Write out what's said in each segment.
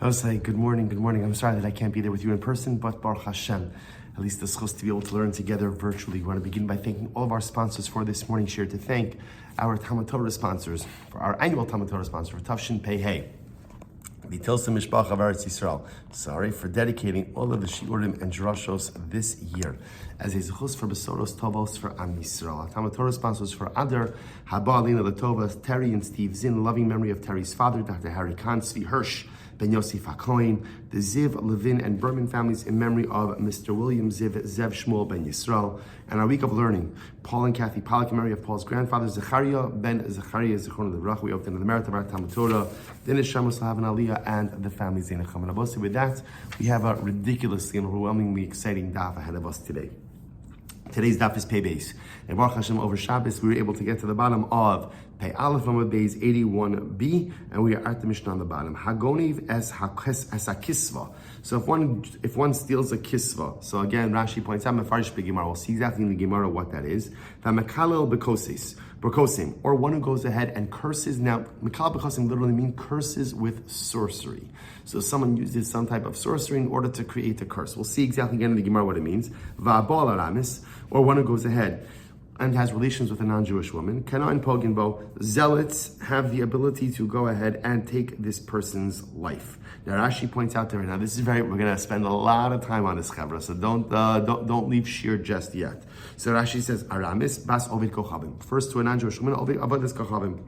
Yahrzeit, good morning. I'm sorry that I can't be there with you in person, but Baruch Hashem, at least the zechus to be able to learn together virtually. We want to begin by thanking all of our sponsors for this morning's share, to thank our TALMUD TORAH sponsors, for our annual TALMUD TORAH sponsor, for Tafshin Pei Hey, the Tilson Mishpach of Am Yisroel. Sorry for dedicating all of the shiurim and drashos this year as a zechus for besuros, tovos for Am Yisroel. Our TALMUD TORAH sponsors for Adar, Lavine, the tovos, Teri and Steve Zinn, loving memory of Teri's father, Dr. Kahn, Tzvi, Hersch, Ben Yosef, HaKohen, the Ziv, Lavine, and Behrman families in memory of Mr. Willian Ziv, Zev Shmuel, Ben Yisroel. And our week of learning, Paul and Kathy Pollack in memory of Paul's grandfather, Zechariah, Ben Zechariah, Zechariah. We open the merit of our TALMUD TORAH, Din Shamos Lahavan Aliyah, and the family Zainacham. And with that, we have a ridiculously and overwhelmingly exciting daf ahead of us today. Today's daf is Pei Beis. And Baruch Hashem, over Shabbos, we were able to get to the bottom of Pei Aleph Amud Beis 81b, and we are at the Mishnah on the bottom. Hagoniv es hakisva. So if one steals a kisva, so again Rashi points out Mefarish b'Gemara. We'll see exactly in the Gemara what that is. V'mekalel b'kosim, or one who goes ahead and curses. Now, mekalel b'kosim literally means curses with sorcery. So someone uses some type of sorcery in order to create a curse. We'll see exactly again in the Gemara what it means. Va'abal aramis, or one who goes ahead and has relations with a non-Jewish woman. Kana poginbo, zealots have the ability to go ahead and take this person's life. Now Rashi points out there, now this is we're going to spend a lot of time on this chavra, so don't leave sheer just yet. So Rashi says, Aramis bas ovid kochavim. First to a non-Jewish woman, ovid kochavim.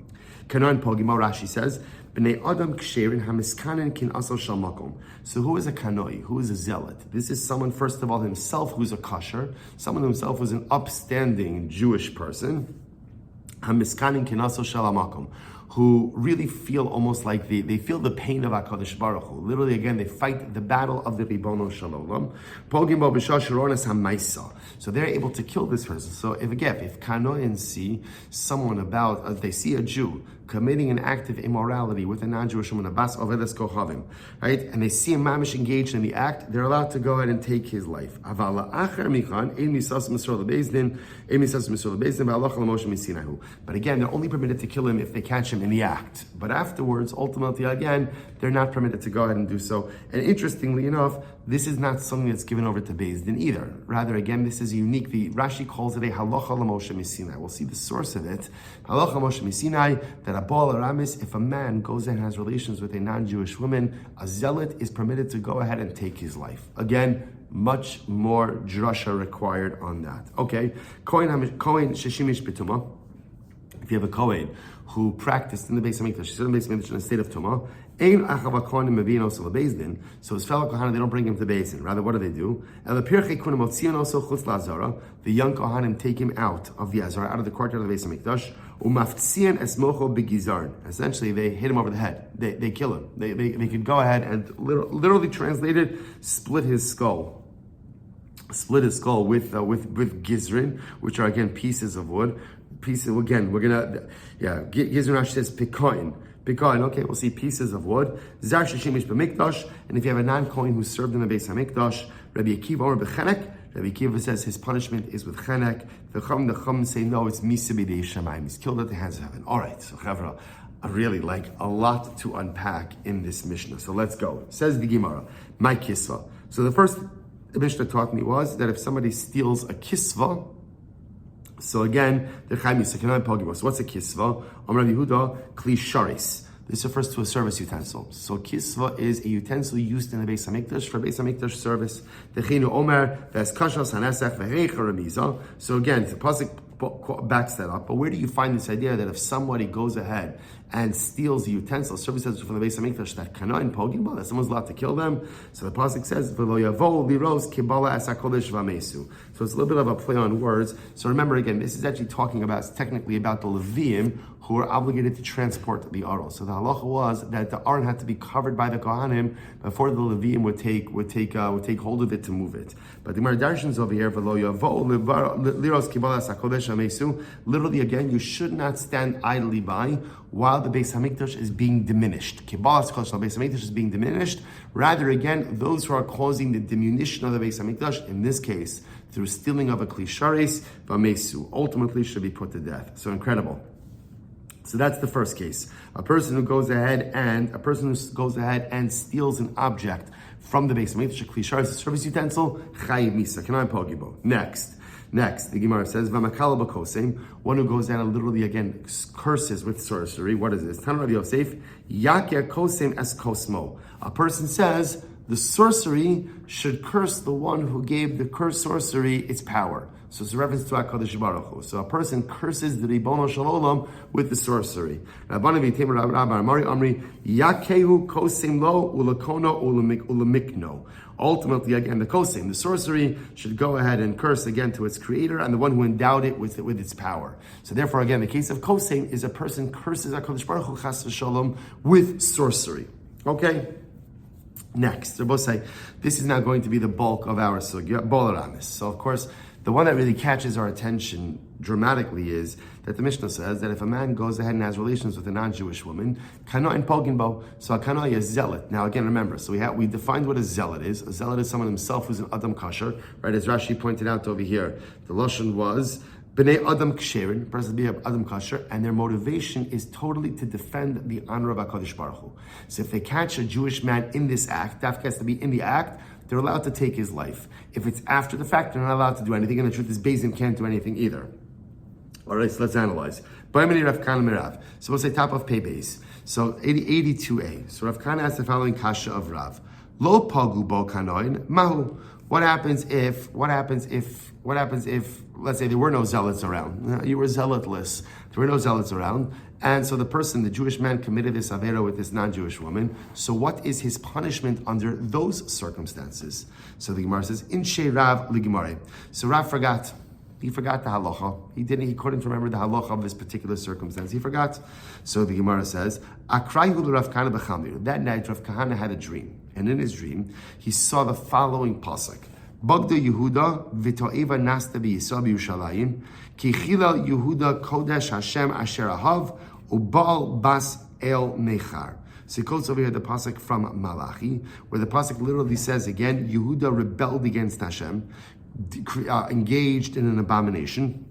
Kana pogimo, Rashi says, B'nei Adam ksherin hamiskanen kin asal shal makom. So who is a kanoi? Who is a zealot? This is someone, first of all, himself who's a kosher, someone himself who's an upstanding Jewish person, hamiskanen kin asal shal makom, who really feel almost like they feel the pain of HaKadosh Baruch Hu. Literally, again, they fight the battle of the Ribono Shalom. Pogim bo b'shah shironas hamaisa. So they're able to kill this person. So if Kanoim see someone they see a Jew committing an act of immorality with a non-Jewish woman, Abbas Ovedes Kochavim, right? And they see a mamish engaged in the act, they're allowed to go ahead and take his life. But again, they're only permitted to kill him if they catch him in the act. But afterwards, ultimately, again, they're not permitted to go ahead and do so. And interestingly enough, this is not something that's given over to Beis Din either. Rather, again, this is unique. The Rashi calls it a halacha l'Moshe Misinai. We'll see the source of it. Halacha Moshe Misinai, that a Baal Aramis, if a man goes and has relations with a non-Jewish woman, a zealot is permitted to go ahead and take his life. Again, much more drasha required on that. Okay, Kohen sheshimish b'tumah. If you have a Kohen who practiced in the Beis Hamikdash, he's in the Beis Hamikdash in a state of tumah, so his fellow Kohanim, they don't bring him to Beis Din. Rather, what do? The young Kohanim take him out of the Azara, out of the courtyard of the Beis Hamikdash. Essentially, they hit him over the head. They kill him. They could go ahead and literally translated, split his skull with gizrin, which are again pieces of wood. Gizrin Rashi says pikoin. Okay, we'll see pieces of wood. Zar sheshimish b'mikdash, and if you have a non-Kohen who served in the Beis Hamikdash, Rabbi Akiva or b'chenek, Rabbi Akiva says his punishment is with chenek. The Chum say no, it's misa b'dei shamayim. He's killed at the hands of heaven. All right, so Chavra, I really like a lot to unpack in this Mishnah. So let's go. Says the Gemara, my kisva. So the first Mishnah taught me was that if somebody steals a kisva, so again, the Chaim so what's a kisva? Amar Yehuda, kli sharis. This refers to a service utensil. So kisva is a utensil used in the Beis Hamikdash for Beis Hamikdash service. Techinu omer ves kashas hanesach v'heicha remiza. So again, the pasuk backs that up. But where do you find this idea that if somebody goes ahead and steals a utensil, service utensil from the Beis Hamikdash, that Kanoin pogim, that someone's allowed to kill them? So the pasuk says, "V'lo yavo liros kibala es hakodesh v'amesu." So it's a little bit of a play on words. So remember again, this is actually talking about technically about the Levim who are obligated to transport the Aron. So the halacha was that the Aron had to be covered by the Kohanim before the Levim would take hold of it to move it. But the Gemara darshans over here, "V'lo yavo liros kibala es hakodesh v'amesu." Literally, again, you should not stand idly by while the Beis Hamikdash is being diminished. Kibalas kosh the Beis Hamikdash is being diminished. Rather, again, those who are causing the diminution of the Beis Hamikdash, in this case, through stealing of a kli sharis v'amesu, ultimately should be put to death. So incredible. So that's the first case. A person who goes ahead and steals an object from the basement. It's a service utensil. Chayiv misa. Can I pogibo? Next, the Gemara says, "V'makala b'kosem," one who goes down and literally again curses with sorcery. What is this? Tan Rabbi Yosef, Yakia kosem es kosmo. A person says the sorcery should curse the one who gave the cursed sorcery its power. So it's a reference to HaKadosh Baruch Hu. So a person curses the Ribono Shel Olam with the sorcery. Rabbana v'yitem Rabbi Amari Amri Yakehu kosem lo ulakono ulamikno. Ultimately, again, the kosem, the sorcery, should go ahead and curse again to its creator and the one who endowed it with its power. So therefore, again, the case of kosem is a person curses HaKadosh Baruch Hu chas v'shalom with sorcery. Okay? Next, they're both saying, this is now going to be the bulk of our sugya, bolaramis. So of course, the one that really catches our attention dramatically is that the Mishnah says that if a man goes ahead and has relations with a non-Jewish woman, kana in poginbo, so a kana is zealot. Now again, remember, so we defined what a zealot is. A zealot is someone himself who's an adam kasher, right? As Rashi pointed out over here, the lashon was b'nei adam ksherin, person be adam kasher, and their motivation is totally to defend the honor of HaKadosh Baruch Hu. So if they catch a Jewish man in this act, that has to be in the act, they're allowed to take his life. If it's after the fact, they're not allowed to do anything, and the truth is, Beis can't do anything either. All right, so let's analyze. So we'll say top of pay base. So 82a. So Rav Kahn asked the following kasha of Rav. Lo pagu bo kanoin mahu. What happens if, let's say there were no zealots around? You were zealotless. There were no zealots around. And so the Jewish man committed this avera with this non-Jewish woman. So what is his punishment under those circumstances? So the Gemara says, in she Rav ligimare. So Rav forgot. He forgot the halacha. He couldn't remember the halacha of this particular circumstance. He forgot. So the Gemara says, Akrayhu Rav Kahana b'chamir. That night, Rav Kahana had a dream. And in his dream, he saw the following pasuk. Bagda Yehuda v'to'eva nasta b'Yisrael b'Yushalayim ki chila Yehuda kodesh Hashem asher ahav u'bal bas el mechar. So he quotes over here the pasuk from Malachi, where the pasuk literally says again, Yehuda rebelled against Hashem, engaged in an abomination,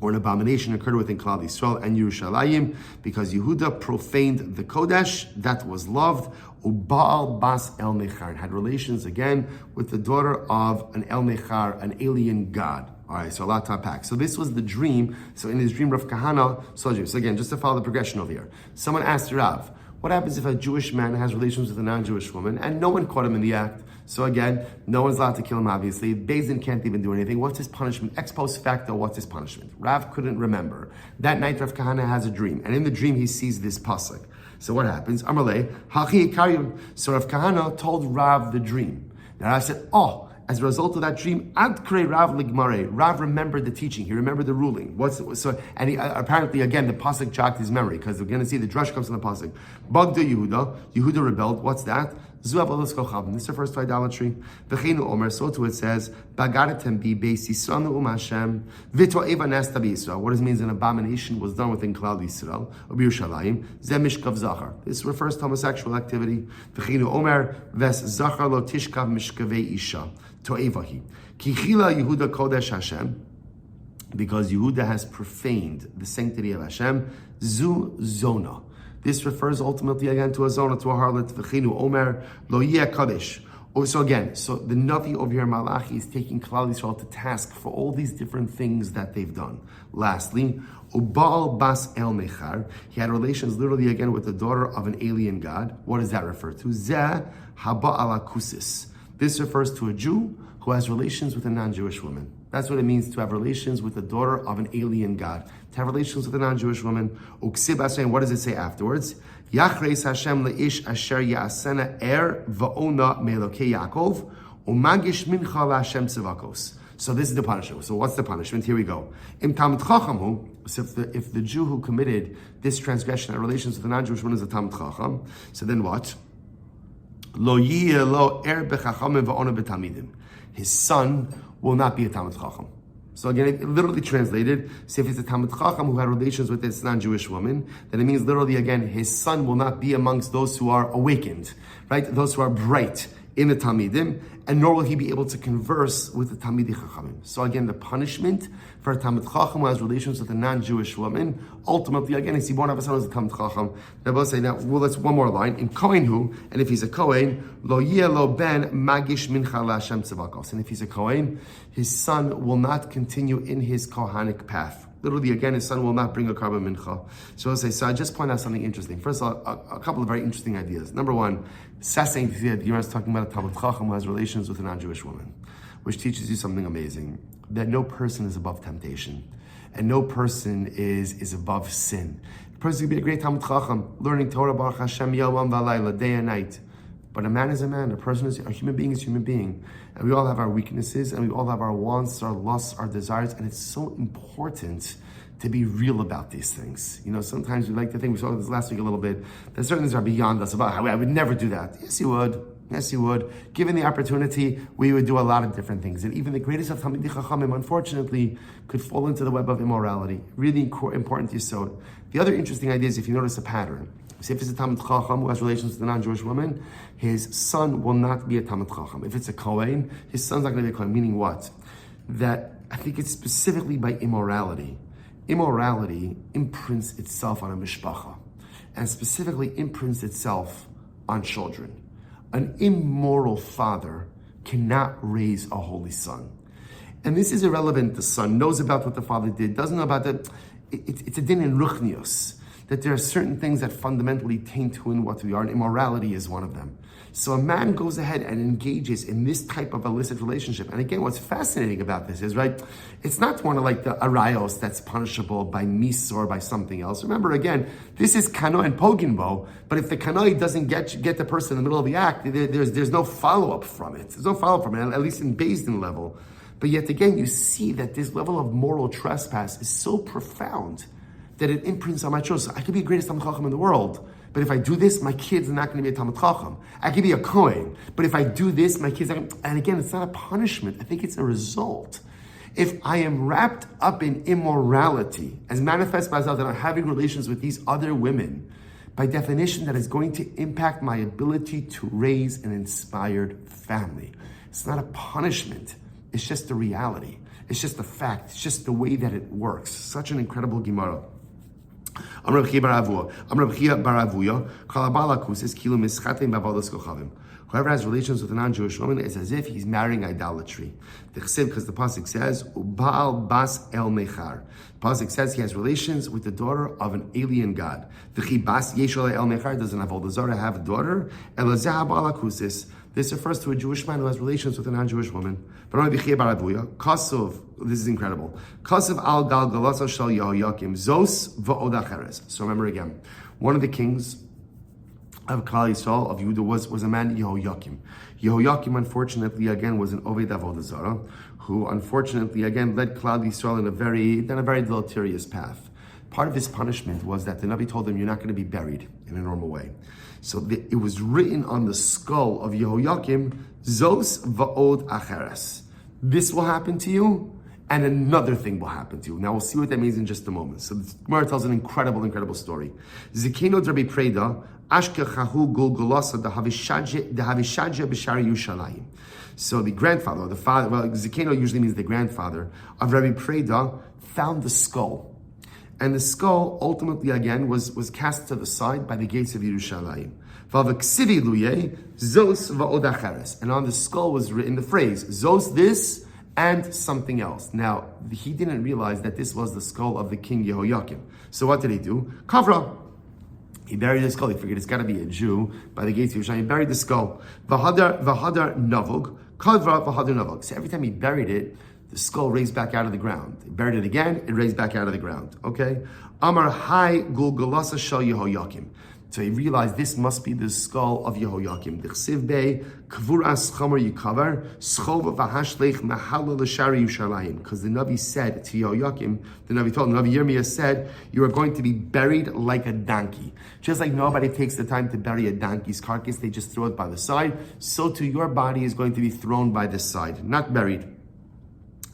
or an abomination occurred within Klal Yisrael and Yerushalayim, because Yehuda profaned the Kodesh that was loved, Ubal Bas El Mechar, and had relations again with the daughter of an El Mechar, an alien god. All right, so a lot to unpack. So this was the dream. So in his dream, Rav Kahana saw a dream. So again, just to follow the progression over here, someone asked Rav, what happens if a Jewish man has relations with a non-Jewish woman and no one caught him in the act? So again, no one's allowed to kill him, obviously. Beis can't even do anything. What's his punishment? Ex post facto, what's his punishment? Rav couldn't remember. That night, Rav Kahana has a dream. And in the dream, he sees this pasuk. So what happens? Amarle, Hachi Karyun. So Rav Kahana told Rav the dream. Now Rav said, as a result of that dream, Ad Krei Rav Ligmare. Rav remembered the teaching. He remembered the ruling. And he apparently again the pasuk jogged his memory, because we're going to see the drush comes from the pasuk. Bagda Yehuda. Yehuda rebelled. What's that? This refers to idolatry. So too it says, Bagadatem bi beis Yisrael Hashem v'to'eva nasta b'Yisrael. What does it mean? An abomination was done within Klal Yisrael, Yerushalayim. Zeh mishkav zachar. This refers to homosexual activity. V'chinu omer ves zachar lo tishkav mishkavei isha to'evahi. Ki chila Yehuda kodesh Hashem, because Yehuda has profaned the sanctity of Hashem. Zu zona. This refers ultimately again to a zona, to a harlot. V'chinu omer lo yeh kadesh. So again, so the Navi over here, Malachi, is taking Klal Yisrael to task for all these different things that they've done. Lastly, Ubal Bas El Mechar, he had relations literally again with the daughter of an alien god. What does that refer to? Zeh Haba Ala Kusis. This refers to a Jew who has relations with a non-Jewish woman. That's what it means to have relations with the daughter of an alien god. To have relations with a non-Jewish woman. Uksib Hashem, what does it say afterwards? Yachreis Hashem leish asher ya'asena va'ona me'elokei Yaakov umagish mincha la'Hashem tzivakos. So this is the punishment. So what's the punishment? Here we go. Im Talmud Chacham, so if the Jew who committed this transgression had relations with a non-Jewish woman is a Talmud Chacham, so then what? Lo yiyeh lo er b'chachamim va'ona b'talmidim. His son will not be a Talmud Chacham. So again, it literally translated, so if it's a Talmud Chacham who had relations with this non-Jewish woman, then it means literally again, his son will not be amongst those who are awakened, right? Those who are bright in the Talmidim, and nor will he be able to converse with the Talmidei Chachamim. So again, the punishment for a Talmid Chacham who has relations with a non-Jewish woman, ultimately, again, if he won't have a son as a Talmid Chacham, then we'll say now, well, that's one more line. In Kohen hu, and if he's a Kohen, lo yeh lo ben magish mincha LaHashem tzavakos. And if he's a Kohen, his son will not continue in his Kohanic path. Literally, again, his son will not bring a carbon mincha. So I just point out something interesting. First of all, a couple of very interesting ideas. Number one, it's fascinating to see that Yirah is talking about a Talmid Chacham who has relations with a non-Jewish woman, which teaches you something amazing, that no person is above temptation, and no person is above sin. A person can be a great Talmid Chacham, learning Torah, Baruch Hashem, Yom V'Layla, day and night. But a man is a man, a person is, a human being is a human being. And we all have our weaknesses, and we all have our wants, our lusts, our desires, and it's so important to be real about these things. You know, sometimes we like to think, we saw this last week a little bit, that certain things are beyond us, about how I would never do that. Yes, you would. Yes, you would. Given the opportunity, we would do a lot of different things. And even the greatest of Talmidei Chachamim, unfortunately, could fall into the web of immorality. Really important yesod. The other interesting idea is, if you notice a pattern, say if it's a Talmid Chacham who has relations with a non-Jewish woman, his son will not be a Talmid Chacham. If it's a Kohen, his son's not going to be a Kohen. Meaning what? That I think it's specifically by immorality. Immorality imprints itself on a mishpacha, and specifically imprints itself on children. An immoral father cannot raise a holy son. And this is irrelevant. The son knows about what the father did, doesn't know about that. It's a din in ruchnius, that there are certain things that fundamentally taint who and what we are, and immorality is one of them. So a man goes ahead and engages in this type of illicit relationship. And again, what's fascinating about this is, right, it's not one of like the arayos that's punishable by mis or by something else. Remember, again, this is kano and poginbo, but if the kanoi doesn't get the person in the middle of the act, there's no follow-up from it. There's no follow-up from it, at least in Beis Din level. But yet again, you see that this level of moral trespass is so profound that it imprints on my children. So I could be the greatest Talmid Chacham in the world, but if I do this, my kid's not going to be a Talmid Chacham. I could be a Kohen, but if I do this, my kid's not going to... And again, it's not a punishment. I think it's a result. If I am wrapped up in immorality, as manifest by that I'm having relations with these other women, by definition, that is going to impact my ability to raise an inspired family. It's not a punishment. It's just the reality. It's just the fact. It's just the way that it works. Such an incredible Gemara. Whoever has relations with a non-Jewish woman is as if he's marrying idolatry. Because the pasuk says, "Ubal bas el mechar." The pasuk says he has relations with the daughter of an alien god. Bas yeshol el mechar doesn't have all the zara have a daughter. This refers to a Jewish man who has relations with a non-Jewish woman. Kasov, this is incredible. Kasov al gal galasa shel Yehoyakim zos va'od acheres. So remember again, one of the kings of Klal Yisrael, of Yehuda, was a man, Yehoyakim. Yehoyakim, unfortunately, again, was an Oved Avodah Zarah, who, unfortunately, again, led Klal Yisrael in a very deleterious path. Part of his punishment was that the Navi told him, you're not going to be buried in a normal way. So it was written on the skull of Yehoyakim, Zos va'od acheres. This will happen to you, and another thing will happen to you. Now we'll see what that means in just a moment. So the Gemara tells an incredible story. Zekino Rabbi Preda, Ashkechahu Gulgulasa, the Havishadja B'Shari Yushalayim. So the grandfather, or the father, well, Zekino usually means the grandfather of Rabbi Preda, found the skull. And the skull ultimately again was cast to the side by the gates of Yerushalayim. And on the skull was written the phrase, Zos this and something else. Now, he didn't realize that this was the skull of the king Yehoyakim. So what did he do? Kavra. He buried the skull. He figured it's got to be a Jew by the gates of Yerushalayim. He buried the skull. V'hadar navug. Kavra v'hadar navug. So every time he buried it, the skull raised back out of the ground. He buried it again, it raised back out of the ground. Okay? Amar hai gulgulasa shel Yehoyakim. So he realized this must be the skull of Yehoyakim. D'chsiv bei kvuras chomer yikavar schov v'hashlech mahalal l'shari Yushalayim. Because the Navi said to Yehoyakim, the Navi Yirmiyah said, you are going to be buried like a donkey. Just like nobody takes the time to bury a donkey's carcass, they just throw it by the side. So too your body is going to be thrown by the side, not buried.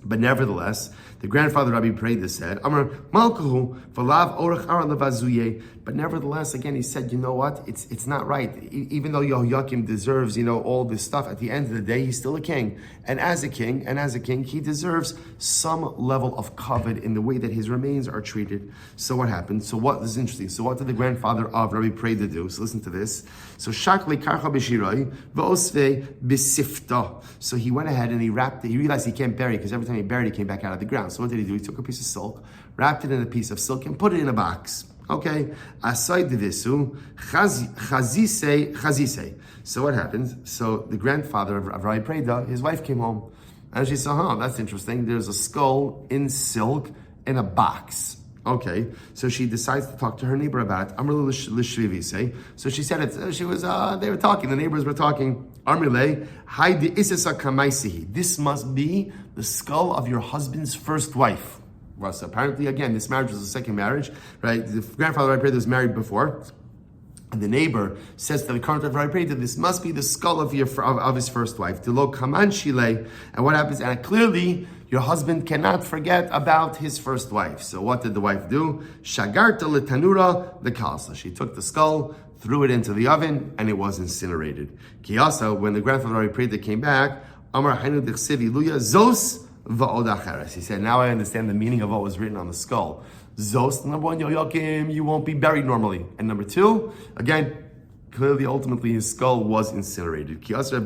But nevertheless, the grandfather Rabbi Preda said, Amar Malkahu Valav Orach Ara Levazuye But nevertheless, again, he said, you know what? It's not right. Even though Yehoiakim deserves, all this stuff, at the end of the day, he's still a king. And as a king, he deserves some level of kavod in the way that his remains are treated. So what happened? This is interesting. So what did the grandfather of Rabbi Preda do? So listen to this. So shakli karcha b'shiroi v'osve b'sifta. So he went ahead and he wrapped it. He realized he can't bury it because every time he buried it, it came back out of the ground. So what did he do? He took a piece of silk, wrapped it in a piece of silk, and put it in a box. Okay, aside divisu, chazise. So what happens? So the grandfather of Rabbi Preda, his wife came home, and she saw, that's interesting. There's a skull in silk in a box. Okay, so she decides to talk to her neighbor about it. So she said it. She was. They were talking. The neighbors were talking. This must be the skull of your husband's first wife. Well, so apparently, again, this marriage was a second marriage, right? The grandfather of Rabbi Preda was married before, and the neighbor says to the current of Rabbi Preda, this must be the skull of his first wife. And what happens? And clearly, your husband cannot forget about his first wife. So what did the wife do? Shagarta letanura the kalsa. She took the skull, threw it into the oven, and it was incinerated. Kiyasa, when the grandfather of Rabbi Preda came back, Amar Hainu Dechsevi Luya Zos. He said, now I understand the meaning of what was written on the skull. Zos, number one, Yehoiakim, you won't be buried normally. And number two, again, clearly, ultimately, his skull was incinerated. So back to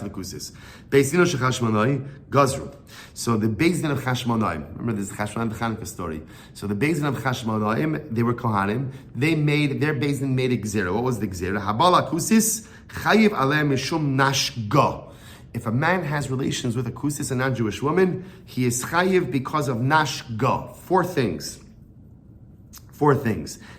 the kusis. Bezdino shechashmonai gazru. So the Bezdin of Chashmonaim, remember this Chashmonaim Chanukah story. So the Bezdin of Chashmonaim, they were Kohanim. Their Bezdin made a gzera. What was the gzera? Habala kusis chayiv aleh mishum nashga. If a man has relations with a kusis, a non-Jewish woman, he is chayiv because of nashga. Four things.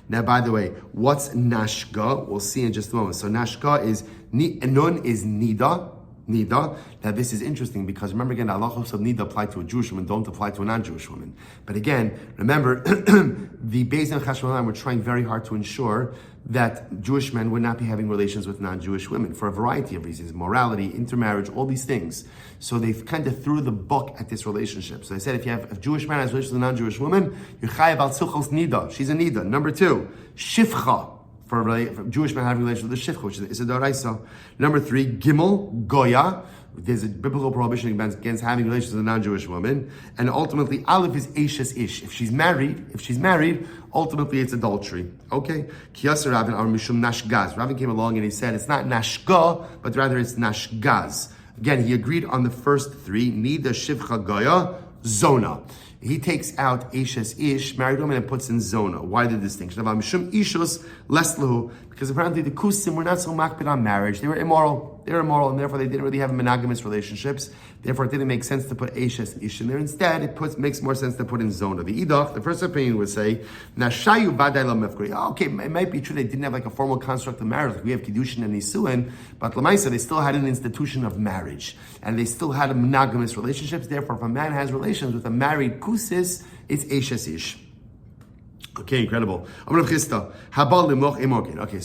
Now, by the way, what's nashga? We'll see in just a moment. So nashga is, nun is nida. Now this is interesting because remember again, the halachos of nida apply to a Jewish woman, don't apply to a non-Jewish woman. But again, remember, the Beis and Chashmonaim were trying very hard to ensure that Jewish men would not be having relations with non-Jewish women for a variety of reasons, morality, intermarriage, all these things. So they kind of threw the book at this relationship. So they said, if a Jewish man has relations with a non-Jewish woman, you're chayav al tzilchos nida. She's a nida. Number two, shifcha. For a Jewish man having relations with a shifcha, which is a doraisa. Number three, gimel, goya. There's a biblical prohibition against having relations with a non-Jewish woman. And ultimately, aleph is eshes ish. If she's married, ultimately it's adultery. Okay? Kiyasa Rabin ar mishum nashgaz. Rabin came along and he said it's not nashga, but rather it's nashgaz. Again, he agreed on the first three. Nida shivcha goya zona. He takes out eshes ish, married woman, and puts in zona. Why the distinction? Because apparently the kusim were not so makbid on marriage. They were immoral, and therefore they didn't really have monogamous relationships. Therefore, it didn't make sense to put eshes ish in there. Instead, it makes more sense to put in zona. The idach, the first opinion would say, nashayu badai la mefkuri. Okay, it might be true they didn't have like a formal construct of marriage. Like we have kiddushin and nisuin, but lamaisa they still had an institution of marriage, and they still had monogamous relationships. Therefore, if a man has relations with a married kusis, it's eshes ish. Okay, incredible. Okay, so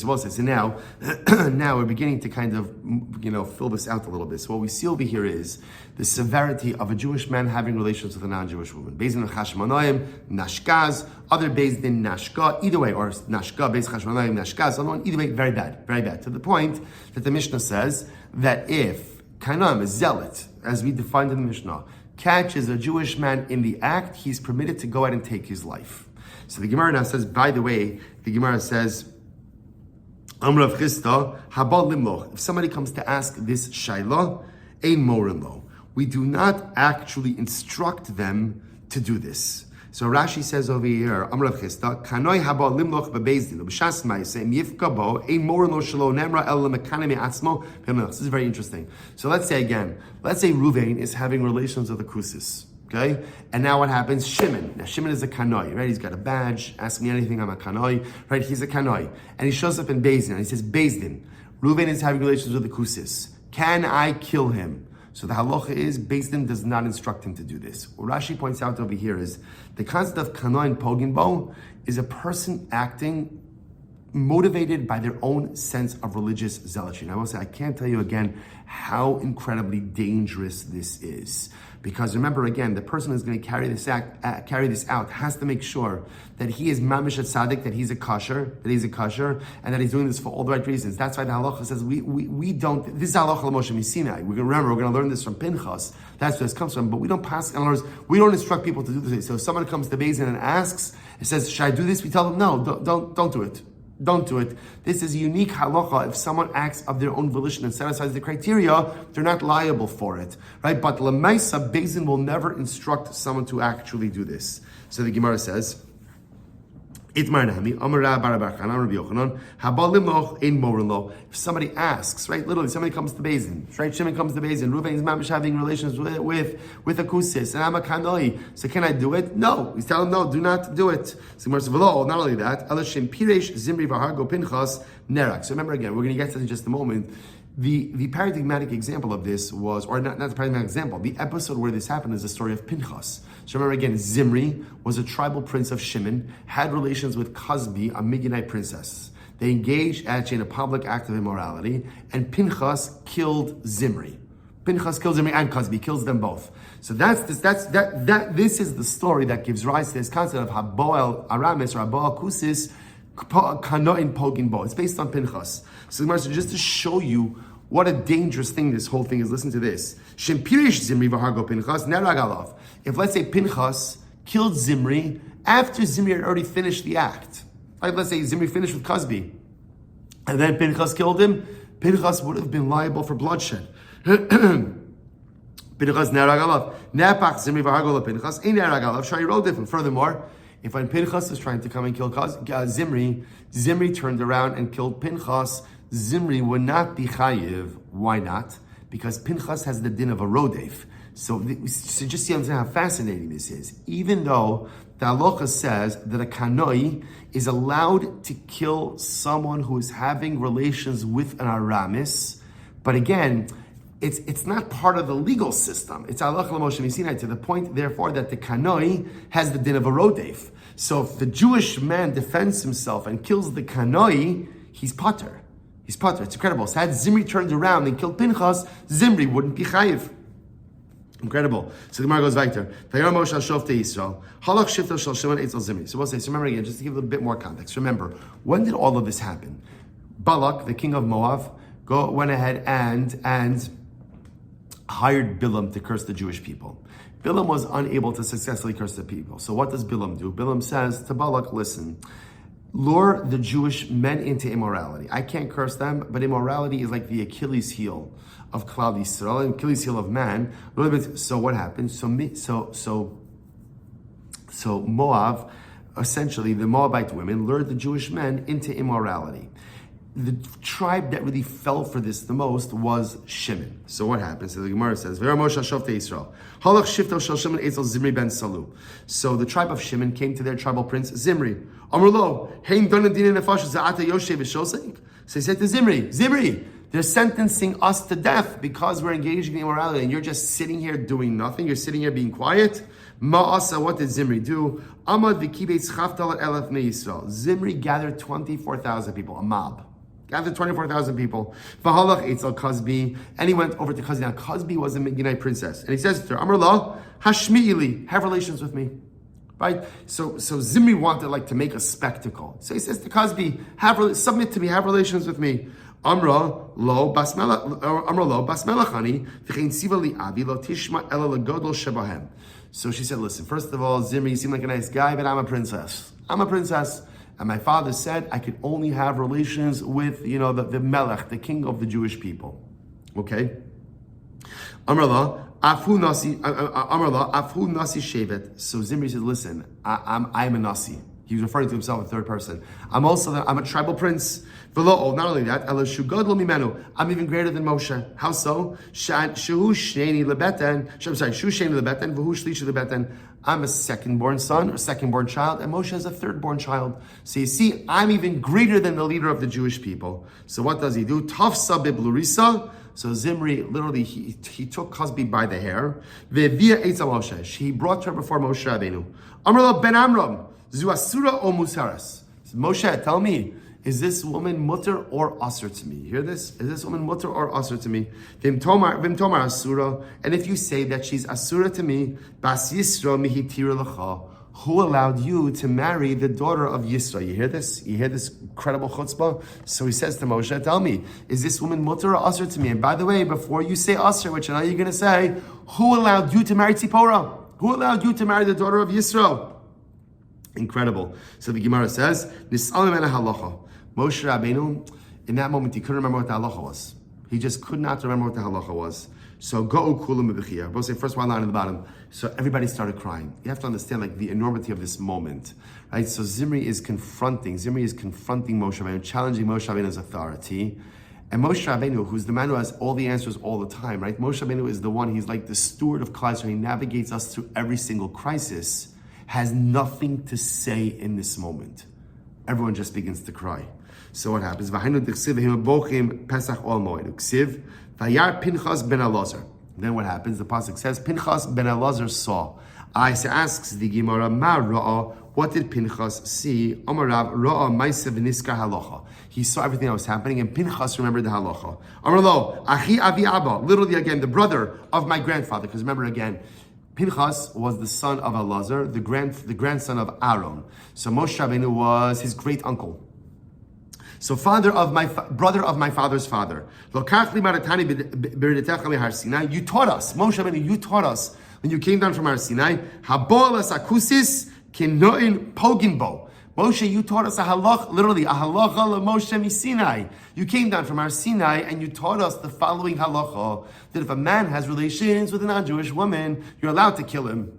what says? So now we're beginning to kind of, fill this out a little bit. So what we see over here is the severity of a Jewish man having relations with a non-Jewish woman. Beis din Chashmonaim, nashkaz. Other beis din nashka. Either way, or nashka, beis Chashmonaim, nashkaz. Other one, either way, very bad. To the point that the Mishnah says that if Kanam, a zealot, as we defined in the Mishnah, catches a Jewish man in the act, he's permitted to go out and take his life. So the Gemara now says, by the way, the Gemara says, Amrav Chista, Habal Limloch. If somebody comes to ask this Shaila, Ein Morin Lo. We do not actually instruct them to do this. So Rashi says over here, Amrav Chista, Kanoi Habal Limloch Bebezdin, B'shas Ma'isem Yifka Bo, Ein Morin Lo Shalo Nemra El Mekanemi Atzmo. This is very interesting. So let's say Ruvain is having relations with a kusis. Okay, and now what happens? Shimon. Now Shimon is a kanoi, right? He's got a badge. Ask me anything, I'm a kanoi, right? He's a kanoi, and he shows up in Bezdin. And he says, Bezdin, Reuven is having relations with the kusis. Can I kill him? So the halacha is Bezdin does not instruct him to do this. What Rashi points out over here is the concept of kanoi and poginbo is a person acting motivated by their own sense of religious zealotry. And I will say, I can't tell you again how incredibly dangerous this is. Because remember, again, the person who's going to carry this out has to make sure that he is mamish at tzaddik, that he's a kosher, and that he's doing this for all the right reasons. That's why the halacha says we don't. This is halacha l'Moshe Misinai. We're going to learn this from Pinchas. That's where this comes from. But we don't pass. In other words, we don't instruct people to do this. So if someone comes to Beis Din and asks, it says, "Should I do this?" We tell them, "No, don't do it. Don't do it." This is a unique halacha. If someone acts of their own volition and satisfies the criteria, they're not liable for it, right? But l'maisa, Beis Din will never instruct someone to actually do this. So the Gemara says, if somebody asks, right, literally somebody comes to Beis Din, right, Shimon comes to Beis Din, Reuven is mamish having relations with a kusis, and I'm a kanoi, so can I do it? No. He's telling him, no, do not do it. So not only that, so remember again, we're going to get to this in just a moment. The paradigmatic example of this was, or not the paradigmatic example, the episode where this happened is the story of Pinchas. So remember again, Zimri was a tribal prince of Shimon, had relations with Cosby, a Midianite princess. They engaged actually in a public act of immorality, and Pinchas killed Zimri. Pinchas kills Zimri and Cosby, kills them both. So this is the story that gives rise to this concept of Haboel Aramis or Haboel Kusis, Kanoin Pogin Bo. It's based on Pinchas. So just to show you what a dangerous thing this whole thing is, listen to this. If let's say Pinchas killed Zimri after Zimri had already finished the act, like let's say Zimri finished with Cosby, and then Pinchas killed him, Pinchas would have been liable for bloodshed. Pinchas neragalav. Nepach Zimri v'hargol Pinchas ein neragalav. Shari wrote different. Furthermore, if when Pinchas was trying to come and kill Zimri, Zimri turned around and killed Pinchas, Zimri would not be chayiv. Why not? Because Pinchas has the din of a rodef. So just see how fascinating this is. Even though the halacha says that a kanoi is allowed to kill someone who is having relations with an aramis, but again, it's not part of the legal system. It's halacha l'Moshe Misinai to the point, therefore, that the kanoi has the din of a rodef. So if the Jewish man defends himself and kills the kanoi, he's pater. He's pater. It's incredible. So had Zimri turned around and killed Pinchas, Zimri wouldn't be chayiv. Incredible. So the Gemara goes weiter. So we'll say, so remember again, just to give a little bit more context. Remember, when did all of this happen? Balak, the king of Moab, went ahead and hired Bilam to curse the Jewish people. Bilam was unable to successfully curse the people. So what does Bilam do? Bilam says to Balak, listen, lure the Jewish men into immorality. I can't curse them, but immorality is like the Achilles heel of Klal Yisrael, and Achilles heel of man. So what happened? So Moab, essentially the Moabite women, lured the Jewish men into immorality. The tribe that really fell for this the most was Shimon. So what happened? So the Gemara says, so the tribe of Shimon came to their tribal prince Zimri. So he said to Zimri, they're sentencing us to death because we're engaging in immorality, and you're just sitting here doing nothing. You're sitting here being quiet. Ma'asa, what did Zimri do? Zimri gathered 24,000 people, a mob. Gathered 24,000 people. V'halach etzel Cosby, and he went over to Cosby. Now Cosby was a Midianite princess, and he says to her, Amar la, hashmi'ili, have relations with me. Right? So Zimri wanted to make a spectacle. So he says to Cosby, submit to me, have relations with me. Amra lo basmelachani v'chein siva li abi lo tishma ela legodol shebahem. So she said, listen, first of all, Zimri, you seem like a nice guy, but I'm a princess. And my father said I could only have relations with, the melech, the king of the Jewish people. Okay? Amrullah, afu nasi shevet. So Zimri said, listen, I'm a nasi. He was referring to himself in third person. I'm a tribal prince. Not only that, I'm even greater than Moshe. How so? I'm a second-born son or second-born child, and Moshe is a third-born child. So you see, I'm even greater than the leader of the Jewish people. So what does he do? Tafsa biblurisa. So Zimri, literally, he took Cosby by the hair. He brought her before Moshe Rabbeinu. Amrullah ben Amram, Zuasura o Musaras. Moshe, tell me, Is this woman mutter or asur to me? You hear this? Is this woman mutter or asur to me? Vim tomar asura. And if you say that she's asura to me, bas Yisro mihi tira lecha. Who allowed you to marry the daughter of Yisro? You hear this? You hear this incredible chutzpah? So he says to Moshe, tell me, is this woman mutter or asur to me? And by the way, before you say asur, which I know you're going to say, who allowed you to marry Tzipporah? Who allowed you to marry the daughter of Yisro? Incredible. So the Gemara says, Nis'alim ena halacha. Moshe Rabbeinu, in that moment, he couldn't remember what the halacha was. He just could not remember what the halacha was. So go kulam b'bechia. We'll say first one line at the bottom. So everybody started crying. You have to understand like the enormity of this moment, right? So Zimri is confronting Moshe Rabbeinu, challenging Moshe Rabbeinu's authority. And Moshe Rabbeinu, who's the man who has all the answers all the time, right? Moshe Rabbeinu is the one, he's like the steward of Klal Yisrael. He navigates us through every single crisis, has nothing to say in this moment. Everyone just begins to cry. So what happens? Then what happens? The pasuk says, Pinchas ben Elazar saw. Asks the Gemara, Ma ra'a, what did Pinchas see? Amarav ra'a ma'aseh v'niskar halacha. He saw everything that was happening, and Pinchas remembered the halacha. Amarlo, achi avi abba, literally again, the brother of my grandfather. Because remember again, Pinchas was the son of Elazar, the grandson of Aaron. So Moshe Rabbeinu was his great uncle. So brother of my father's father. You taught us, Moshe Rabbeinu, you taught us when you came down from Har Sinai. Moshe, you taught us a halach, literally a halacha Moshe Misinai. You came down from Har Sinai and you taught us the following halacha, that if a man has relations with a non-Jewish woman, you're allowed to kill him.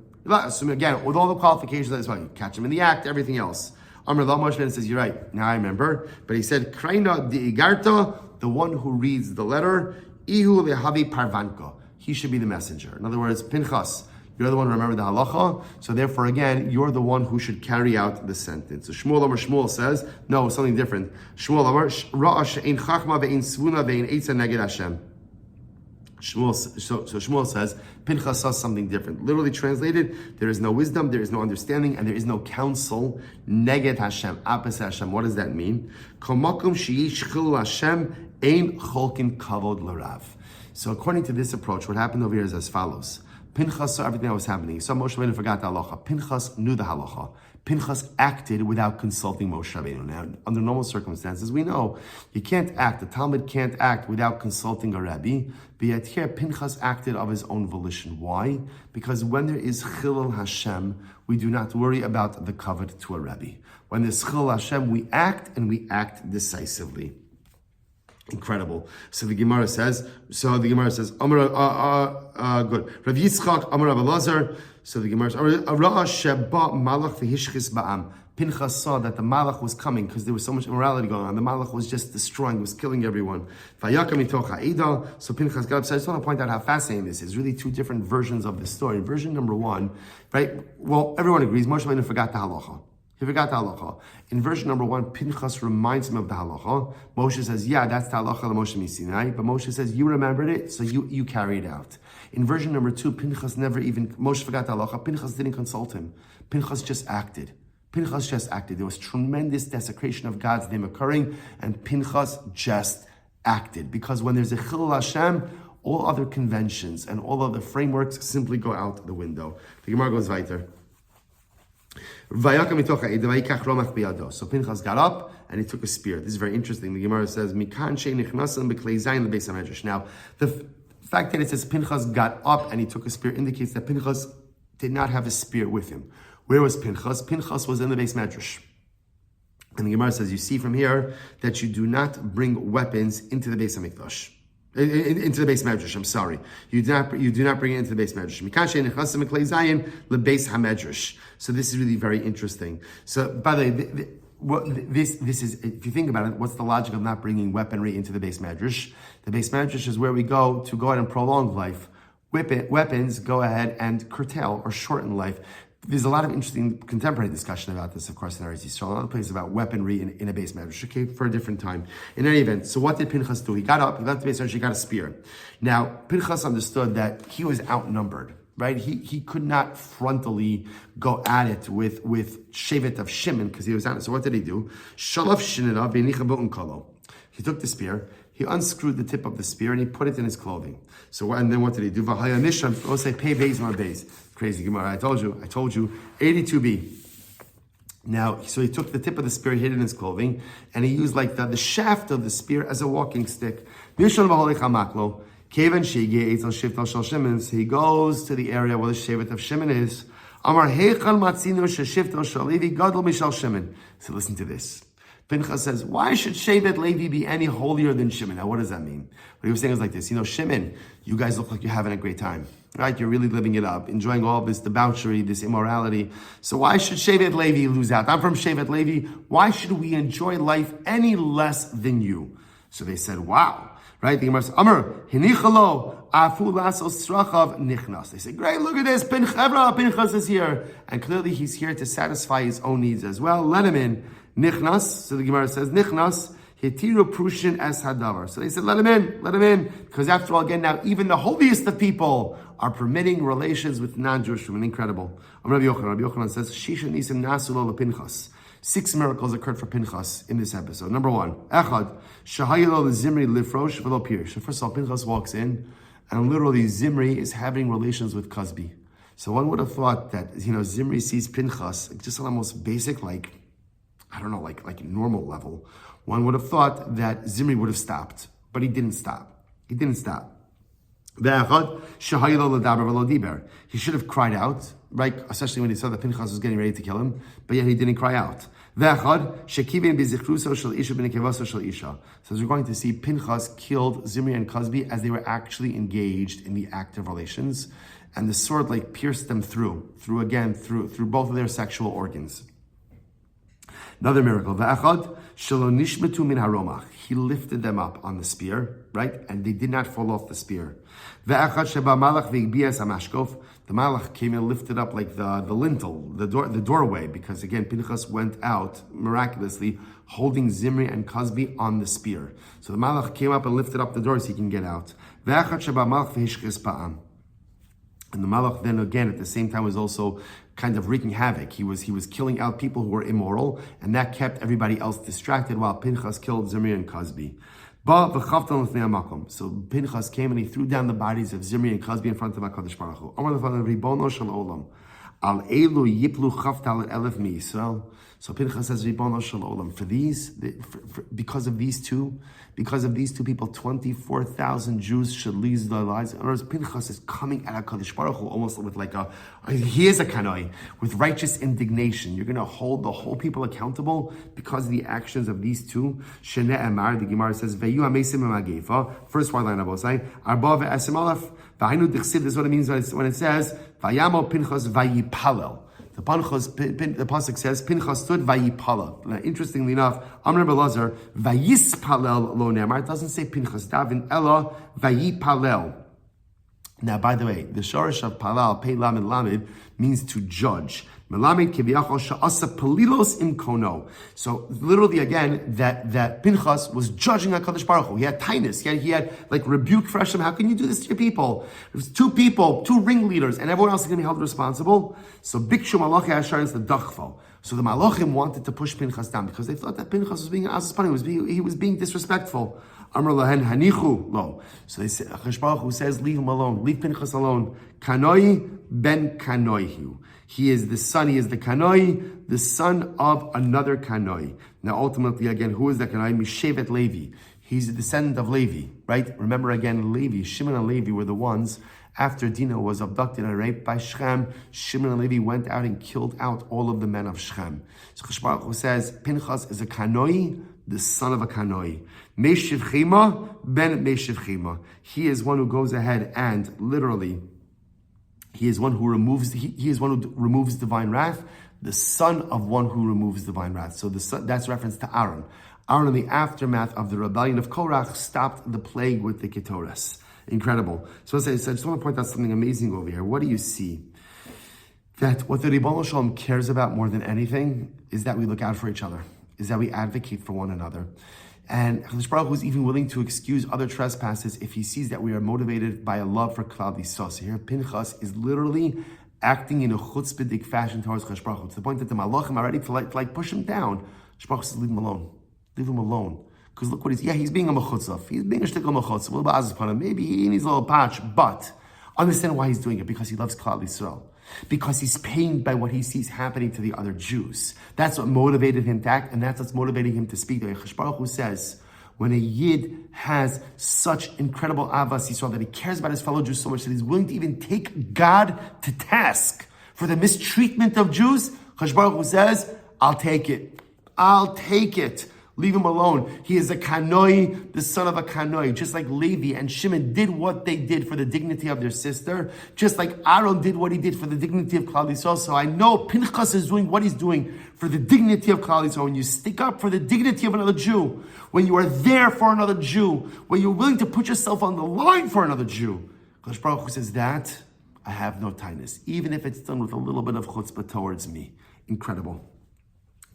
So again, with all the qualifications, that's why you catch him in the act, everything else. Amar La Moshe Rabbeinu says, you're right. Now I remember. But he said, Kraina di Igarta, the one who reads the letter, Ihu lehavi parvanka. He should be the messenger. In other words, Pinchas, you're the one who remembered the halacha. So therefore, again, you're the one who should carry out the sentence. So Shmuel says, no, something different. Shmuel she'ein chachma ve'ein svuna ve'ein eitza neged Hashem. Shmuel says, Pinchas saw something different. Literally translated, there is no wisdom, there is no understanding, and there is no counsel. Neged Hashem, opposite Hashem. What does that mean? Komakum sheyish chilul Hashem ein cholkin kavod l'rav. So according to this approach, what happened over here is as follows. Pinchas saw everything that was happening. He saw Moshe Rabbeinu forgot the halacha. Pinchas knew the halacha. Pinchas acted without consulting Moshe Rabbeinu. Now, under normal circumstances, we know you can't act. The Talmud can't act without consulting a rabbi. But yet here, Pinchas acted of his own volition. Why? Because when there is chilul Hashem, we do not worry about the kavod to a rabbi. When there's chilul Hashem, we act and we act decisively. Incredible. So the Gemara says, good. Rav Yitzchak, Amar Rav Elazar. So the Gemara says, Pinchas saw that the Malach was coming because there was so much immorality going on. The Malach was just destroying, was killing everyone. So Pinchas got upset. I just want to point out how fascinating this is. Really two different versions of the story. Version number one, right? Well, everyone agrees, Moshe Rabbeinu forgot the halacha. He forgot the halacha. In version number one, Pinchas reminds him of the halacha. Moshe says, yeah, that's the halacha Moshe Misinai. But Moshe says, you remembered it, so you carry it out. In version number two, Moshe forgot the halacha. Pinchas didn't consult him. Pinchas just acted. There was tremendous desecration of God's name occurring, and Pinchas just acted. Because when there's a chilul Hashem, all other conventions and all other frameworks simply go out the window. The Gemara goes weiter. So Pinchas got up and he took a spear. This is very interesting. The Gemara says, now, the fact that it says Pinchas got up and he took a spear indicates that Pinchas did not have a spear with him. Where was Pinchas? Pinchas was in the beis medrash. And the Gemara says, you see from here that you do not bring weapons into the beis hamikdash. Into the beis medrash. I'm sorry. You do not bring it into the beis medrash. So this is really very interesting. So by the way, this is, if you think about it, what's the logic of not bringing weaponry into the beis medrash? The beis medrash is where we go to go ahead and prolong life. Weapons go ahead and curtail or shorten life. There's a lot of interesting contemporary discussion about this, of course, in Eretz Yisrael. A lot of places about weaponry in a beis medrash, okay, for a different time. In any event, so what did Pinchas do? He got up, he left the beis medrash, he got a spear. Now, Pinchas understood that he was outnumbered. right? He could not frontally go at it with Shevet of Shimon because he was on it. So what did he do? He took the spear, he unscrewed the tip of the spear, and he put it in his clothing. So, and then what did he do? Say pay base my base. Crazy Gemara. I told you. 82b. Now, so he took the tip of the spear, hid it in his clothing, and he used like the shaft of the spear as a walking stick. So he goes to the area where the Shevet of Shimon is. So listen to this. Pinchas says, why should Shevet Levi be any holier than Shimon? Now, what does that mean? What he was saying is like this. Shimon, you guys look like you're having a great time, right? You're really living it up, enjoying all this debauchery, this immorality. So why should Shevet Levi lose out? I'm from Shevet Levi. Why should we enjoy life any less than you? So they said, wow. Right? The Gemara says, Amar, hinichalo, afu lasos srachav nichnas. They say, great, look at this. Pinchas is here. And clearly he's here to satisfy his own needs as well. Let him in. Nichnas, so the Gemara says, Nichnas, hitiru prushin as hadavar. So they said, let him in. Because after all, again, now even the holiest of people are permitting relations with non-Jewish women. Incredible. Rabbi Yochanan says, Shisha nisim nasu lo Pinchas. 6 miracles occurred for Pinchas in this episode. Number 1, Echad, shahayilo zimri lifrosh v'lo pirish. So first of all, Pinchas walks in, and literally Zimri is having relations with Cosby. So one would have thought that, Zimri sees Pinchas, just on the most basic, like normal level. One would have thought that Zimri would have stopped, but he didn't stop. He should have cried out, right? Especially when he saw that Pinchas was getting ready to kill him, but yet he didn't cry out. So as we're going to see, Pinchas killed Zimri and Cosby as they were actually engaged in the act of relations, and the sword pierced them through both of their sexual organs. Another miracle. He lifted them up on the spear, right? And they did not fall off the spear. The malach came and lifted up the lintel, the doorway, because again, Pinchas went out miraculously holding Zimri and Cosby on the spear. So the malach came up and lifted up the door so he can get out. And the malach then again at the same time was also kind of wreaking havoc. He was killing out people who were immoral, and that kept everybody else distracted while Pinchas killed Zimri and Cosby. So Pinchas came and he threw down the bodies of Zimri and Cosby in front of HaKadosh Baruch Hu. So Pinchas says, Ribono shel olam, because of these two people, 24,000 Jews should lose their lives. In other words, Pinchas is coming at HaKadosh Baruch Hu almost with he is a kanoi, with righteous indignation. You're going to hold the whole people accountable because of the actions of these two. Shene Emar, the Gemara says, Veyu amesim amagefa, first one line of Osai, Arba ve'esim alaf, v'hainu dichsiv, this is what it means when it says, Vayamo Pinchas vayipalel. The pasuk says Pinchas stood vayipalel. Now, interestingly enough, Amr Belazar vayispalel lo ne'amar. It doesn't say Pinchas davin ella vayipalel. Now, by the way, the shorish of palal pei lamed lamed means to judge. Melamed kiviyachol sha'asa palilos im kono. So literally again, that Pinchas was judging HaKadosh Baruch Hu. He had tinus. He had rebuke for Hashem. How can you do this to your people? It was 2 people, 2 ringleaders, and everyone else is going to be held responsible. So bikshu malachi asher is the dachfo. So the malachim wanted to push Pinchas down because they thought that Pinchas was being he was being disrespectful. Amar lahen hanichu lo. So they said, HaKadosh Baruch Hu says, leave him alone, leave Pinchas alone. Kanoi ben kanoihu. He is the kanoi, the son of another kanoi. Now, ultimately, again, who is the kanoi? Mishevet Levi. He's a descendant of Levi, right? Remember again, Levi, Shimon and Levi were the ones, after Dinah was abducted and raped by Shechem, Shimon and Levi went out and killed out all of the men of Shechem. So HaKadosh Baruch Hu says, Pinchas is a kanoi, the son of a kanoi. Meshiv Chima ben Meshiv Chima. He is one who goes ahead and literally, he is one who removes divine wrath, the son of one who removes divine wrath. So that's reference to Aaron. Aaron, in the aftermath of the rebellion of Korach, stopped the plague with the Ketoras. Incredible. So I just want to point out something amazing over here. What do you see? That what the Ribono Shalom cares about more than anything is that we look out for each other, is that we advocate for one another. And HaKadosh Baruch Hu is even willing to excuse other trespasses if he sees that we are motivated by a love for Klal Yisrael. So here Pinchas is literally acting in a chutzpahdik fashion towards HaKadosh Baruch Hu, to the point that the malachim are ready to push him down. HaKadosh Baruch Hu says, leave him alone. Leave him alone. Because look what he's being a mechutzaf. He's being a shtickle mechutzaf. A little bit azaz upon him. Maybe he needs a little patch, but understand why he's doing it. Because he loves Klal Yisrael. Because he's pained by what he sees happening to the other Jews. That's what motivated him to act, and that's what's motivating him to speak. The HaKadosh Baruch Hu says, when a Yid has such incredible avas Yisrael, that he cares about his fellow Jews so much that he's willing to even take God to task for the mistreatment of Jews, HaKadosh Baruch Hu says, I'll take it. I'll take it. Leave him alone. He is a kanoi, the son of a kanoi. Just like Levi and Shimon did what they did for the dignity of their sister. Just like Aaron did what he did for the dignity of Klal Yisrael. So I know Pinchas is doing what he's doing for the dignity of Klal Yisrael. When you stick up for the dignity of another Jew, when you are there for another Jew, when you're willing to put yourself on the line for another Jew, HaKadosh Baruch Hu says that, I have no tightness. Even if it's done with a little bit of chutzpah towards me. Incredible.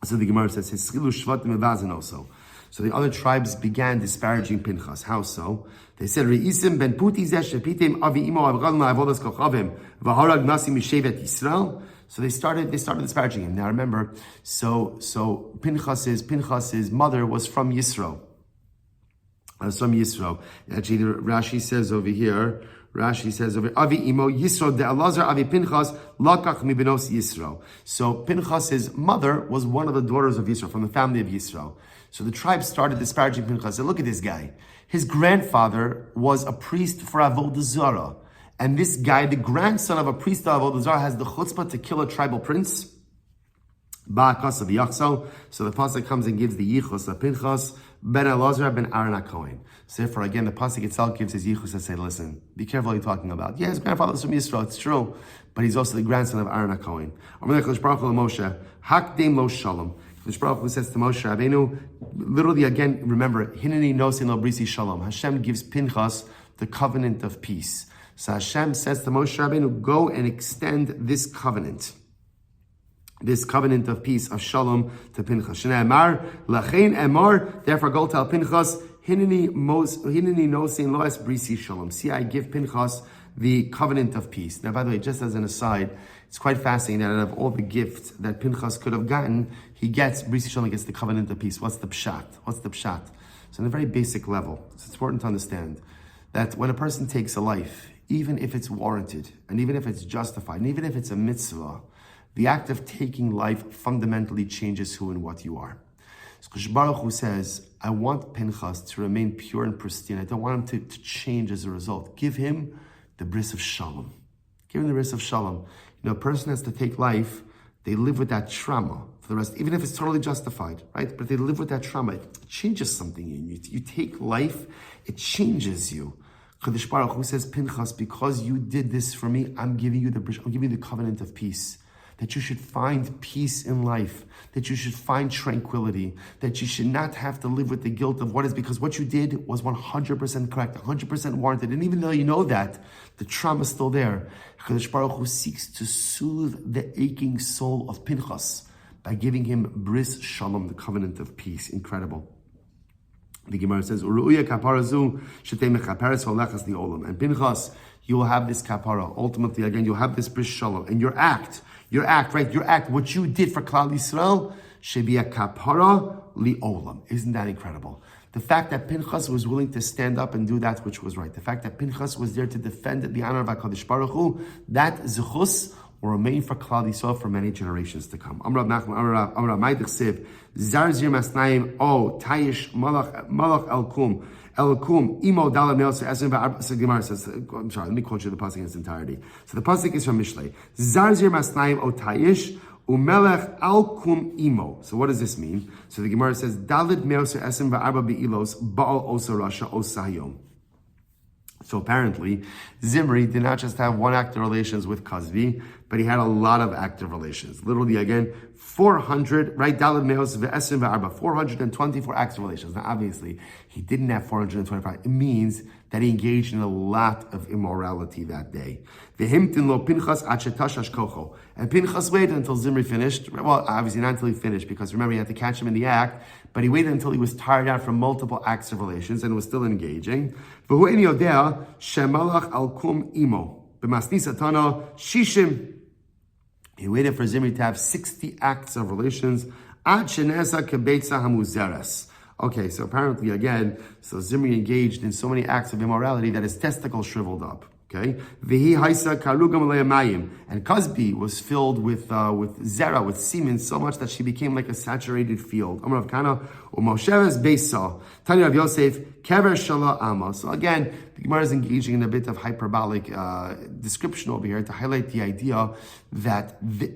So the Gemara says, also. So the other tribes began disparaging Pinchas. How so? They said, Re'isim ben puti zeh shepitim avi imo avgadon la'avodas kochavim v'harag nasi mishevet Yisrael. So they started disparaging him. Now remember, so Pinchas's mother was from Yisro. Actually, Rashi says over here, Avi imo Yisro de Elazar Avi Pinchas lakach mi benos Yisro. So Pinchas's mother was one of the daughters of Yisro, from the family of Yisro. So the tribe started disparaging Pinchas. Said, look at this guy. His grandfather was a priest for Avodah Zarah. And this guy, the grandson of a priest of Avodah Zarah, has the chutzpah to kill a tribal prince. Ba'akas of Yachsel. So the pasuk comes and gives the yichus of Pinchas ben Elazar ben Aaron HaKohen. So therefore, again, the pasuk itself gives his yichus and say, listen, be careful what you're talking about. Yeah, his grandfather was from Yisrael, it's true, but he's also the grandson of Aaron HaKohen. HaKodesh Baruch Hu Moshe, Hakdem lo shalom. HaKodesh Baruch Hu says to Moshe Rabbeinu, literally again, remember, Hineni nosin lo brisi shalom. Hashem gives Pinchas the covenant of peace. So Hashem says to Moshe Rabbeinu, go and extend this covenant of peace, of shalom, to Pinchas. Shnei Amar, Lachein Emar, therefore go tell Pinchas, Hineni nosin loes brisi shalom. See, I give Pinchas the covenant of peace. Now, by the way, just as an aside, it's quite fascinating that out of all the gifts that Pinchas could have gotten, he gets, brisi shalom gets the covenant of peace. What's the pshat? So on a very basic level, it's important to understand that when a person takes a life, even if it's warranted, and even if it's justified, and even if it's a mitzvah, the act of taking life fundamentally changes who and what you are. So HaKodesh Baruch Hu says, I want Pinchas to remain pure and pristine. I don't want him to change as a result. Give him the bris of shalom. Give him the bris of shalom. You know, a person has to take life, they live with that trauma for the rest, even if it's totally justified, right? But they live with that trauma. It changes something in you. You take life, it changes you. HaKodesh Baruch Hu says, Pinchas, because you did this for me, I'm giving you the covenant of peace. That you should find peace in life, that you should find tranquility, that you should not have to live with the guilt of what is, because what you did was 100% correct, 100% warranted. And even though you know that, the trauma is still there. HaKadosh Baruch Hu seeks to soothe the aching soul of Pinchas by giving him bris shalom, the covenant of peace. Incredible. The Gemara says, Uruya kaparazu shetei mechaperes holechas li'olam. And Pinchas, you will have this kapara. Ultimately, again, you'll have this bris shalom. And your act, what you did for Klal Yisrael, should be a kapara li'olam. Isn't that incredible? The fact that Pinchas was willing to stand up and do that which was right. The fact that Pinchas was there to defend the honor of HaKadosh Baruch Hu, that zechus will remain for Klal Yisrael for many generations to come. Amar Nachman, Amar Maidich Ziv, Zarzir Masnaim, O Tayish Malach Elkum, Imo Dalam Nelsa Esim. So Gemara says, I'm sorry, let me quote you the pasuk in its entirety. So the pasuk is from Mishlei. Zarzir Masnaim, O Tayish, Umelech Alkum Imo. So what does this mean? So the Gemara says, Dalid Melsa Esim Va'arba Be'ilos, Baal Osa Rasha Osayom. So apparently, Zimri did not just have one act of relations with Tzvi, but he had a lot of active relations. Literally, again, 400, right? 424 active relations. Now, obviously, he didn't have 425. It means that he engaged in a lot of immorality that day. And Pinchas waited until Zimri finished. Well, obviously not until he finished, because remember, he had to catch him in the act, but he waited until he was tired out from multiple acts of relations and was still engaging. He waited for Zimri to have 60 acts of relations. Okay, so apparently again, so Zimri engaged in so many acts of immorality that his testicles shriveled up. Okay, and Cosby was filled with zera, with semen, so much that she became like a saturated field. Amar of Kana, Umosheves Beisa, Tani of Yosef, Kever Shala Ama. So again, the Gemara is engaging in a bit of hyperbolic description over here to highlight the idea that the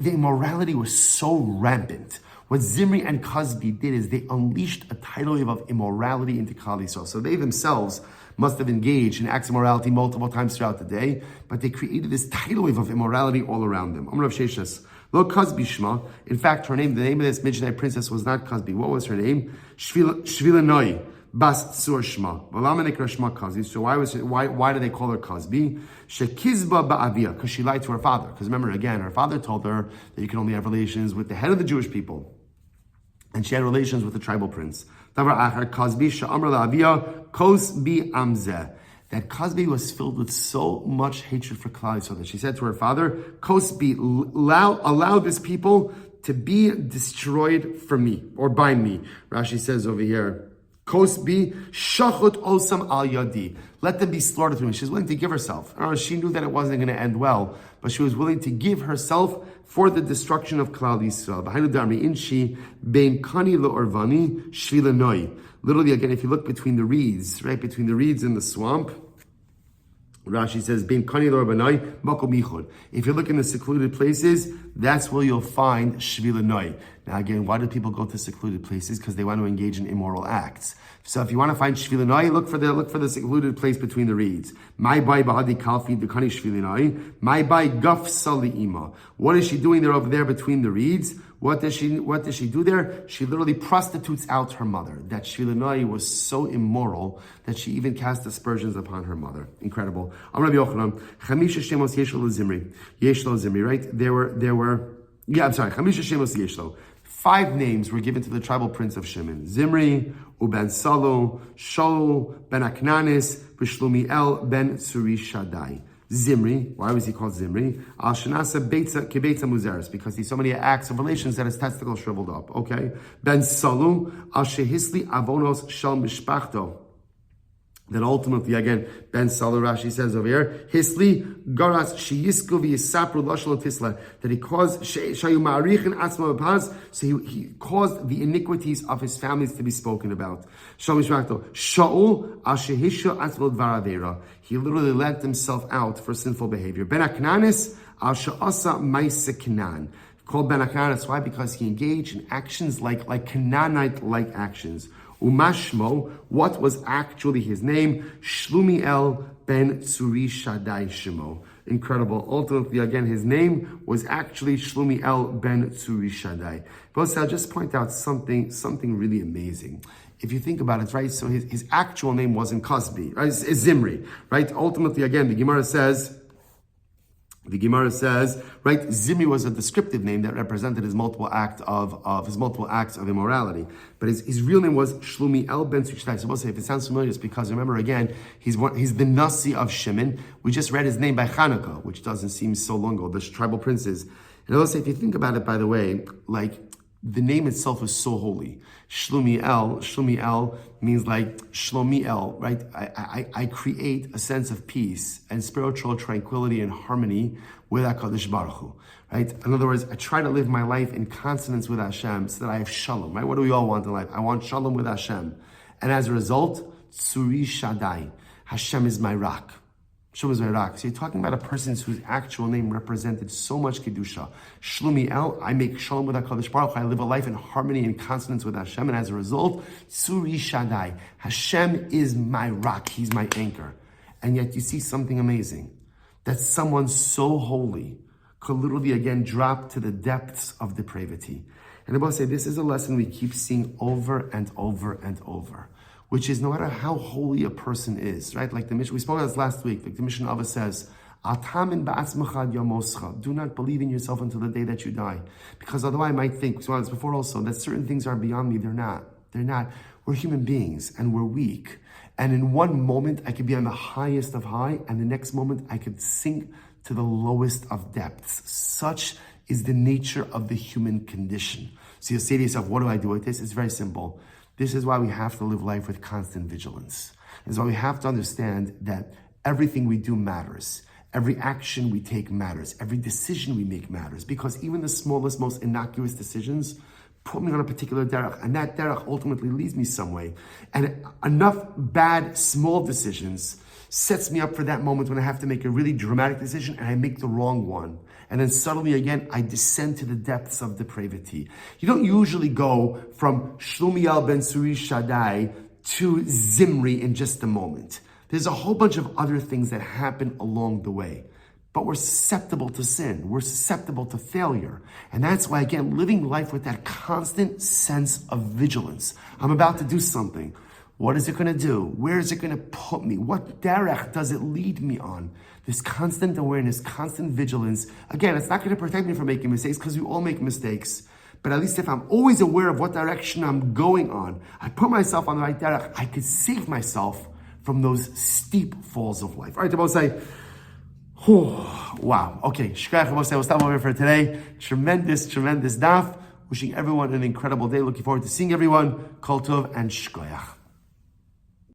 immorality was so rampant. What Zimri and Cosby did is they unleashed a tidal wave of immorality into Klal Yisrael. So they themselves must have engaged in acts of immorality multiple times throughout the day, but they created this tidal wave of immorality all around them. Amar of Sheshes, Lo Cosby Shma. In fact, the name of this Midianite princess was not Cosby. What was her name? Shvilanoi Bas Tzur Shma. Shma Cosby. So why do they call her Cosby? Shekizba Ba'avia, because she lied to her father. Because remember, again, her father told her that you can only have relations with the head of the Jewish people. And she had relations with the tribal prince. That Cosby was filled with so much hatred for Klal Yisrael that she said to her father, Cosby, allow this people to be destroyed for me, or by me. Rashi says over here, Cosby, shachut osam al yadi. Let them be slaughtered through me. She's willing to give herself. She knew that it wasn't going to end well, but she was willing to give herself for the destruction of Klal Yisrael. Behind the darmi inshi bein kani leorvani shvilanoi. Literally, again, if you look between the reeds, right between the reeds in the swamp, Rashi says, "Bein kani leorvanoi makom yichud." If you look in the secluded places, that's where you'll find shvilanoi. Now, again, why do people go to secluded places? Because they want to engage in immoral acts. So, if you want to find shvilanoi, look for the secluded place between the reeds. My bai bahadi kalfi dekani shvilanoi. My bai guf sali ima. What is she doing there over there between the reeds? What does she do there? She literally prostitutes out her mother. That shvilanoi was so immoral that she even cast aspersions upon her mother. Incredible. Rabbi Yochanan, chamisha shemos yeshlo zimri, right? There were. Chamisha shemos yeshlo. 5 names were given to the tribal prince of Shimon: Zimri, Uben Salo, Shaul, Ben Aknanis, Bishlumiel, Ben Tzuri Shaddai. Zimri, why was he called Zimri? Al Shanasa Beitza Kebeitza Muzeres, because he's so many acts of relations that his testicles shriveled up. Okay. Ben Salu, Al Shehisli Avonos Shal Mishpachto. Then ultimately, again, Ben Salah Rashi says over here, Hisli Garas Sheyisku v'Yisapru Lashon Tisla, that he caused Shayu Ma'arichin Atzma B'Paz, so he caused the iniquities of his families to be spoken about. Shal Mishpachto Shaul Al Shehishu Atzma Dvaravera. He literally let himself out for sinful behavior. Ben Aknanis Al Sha'asa Maisa Kanan. Called Ben Aknanis, why? Because he engaged in actions like Canaanite-like actions. Umashmo, what was actually his name? Shlumiel ben Tzuri Shaddai Shemo. Incredible. Ultimately, again, his name was actually Shlumiel ben Tzuri Shaddai. But I'll just point out something really amazing. If you think about it, right? So his actual name wasn't Cosby, right? It's Zimri, right? Ultimately, again, the Gemara says, right, Zimri was a descriptive name that represented his multiple acts of immorality. But his real name was Shlumiel ben Tzvi. So we'll say, if it sounds familiar, it's because, remember, again, he's the Nasi of Shimon. We just read his name by Chanukah, which doesn't seem so long ago, the tribal princes. And I'll say, if you think about it, by the way, like, the name itself is so holy. Shlumiel means like Shlomiel, right? I create a sense of peace and spiritual tranquility and harmony with HaKadosh Baruch Hu, right? In other words, I try to live my life in consonance with Hashem so that I have shalom, right? What do we all want in life? I want shalom with Hashem. And as a result, Tzuri Shaddai, Hashem is my rock. So you're talking about a person whose actual name represented so much Kedusha. Shlumiel, I make shalom with HaKadosh Baruch Hu. I live a life in harmony and consonance with Hashem. And as a result, Tzuri Shaddai, Hashem is my rock. He's my anchor. And yet you see something amazing. That someone so holy could literally, again, drop to the depths of depravity. And I must say, this is a lesson we keep seeing over and over and over, which is no matter how holy a person is, right? Like the Mishnah, we spoke about this last week, like the Mishnah Ava says, do not believe in yourself until the day that you die. Because otherwise I might think, so as before also, that certain things are beyond me. They're not. We're human beings and we're weak. And in one moment I could be on the highest of high, and the next moment I could sink to the lowest of depths. Such is the nature of the human condition. So you'll say to yourself, what do I do with this? It's very simple. This is why we have to live life with constant vigilance. This is why we have to understand that everything we do matters. Every action we take matters. Every decision we make matters. Because even the smallest, most innocuous decisions put me on a particular derech, and that derech ultimately leads me some way. And enough bad, small decisions sets me up for that moment when I have to make a really dramatic decision and I make the wrong one. And then suddenly again, I descend to the depths of depravity. You don't usually go from Shlumiel ben Suri Shaddai to Zimri in just a moment. There's a whole bunch of other things that happen along the way. But we're susceptible to sin. We're susceptible to failure. And that's why, again, living life with that constant sense of vigilance. I'm about to do something. What is it going to do? Where is it going to put me? What derech does it lead me on? This constant awareness, constant vigilance. Again, it's not going to protect me from making mistakes because we all make mistakes. But at least if I'm always aware of what direction I'm going on, I put myself on the right derech, I could save myself from those steep falls of life. All right, Tabos say, wow. Okay, Shkach, we'll stop over for today. Tremendous daf. Wishing everyone an incredible day. Looking forward to seeing everyone. Kol Tov and Shkoyach.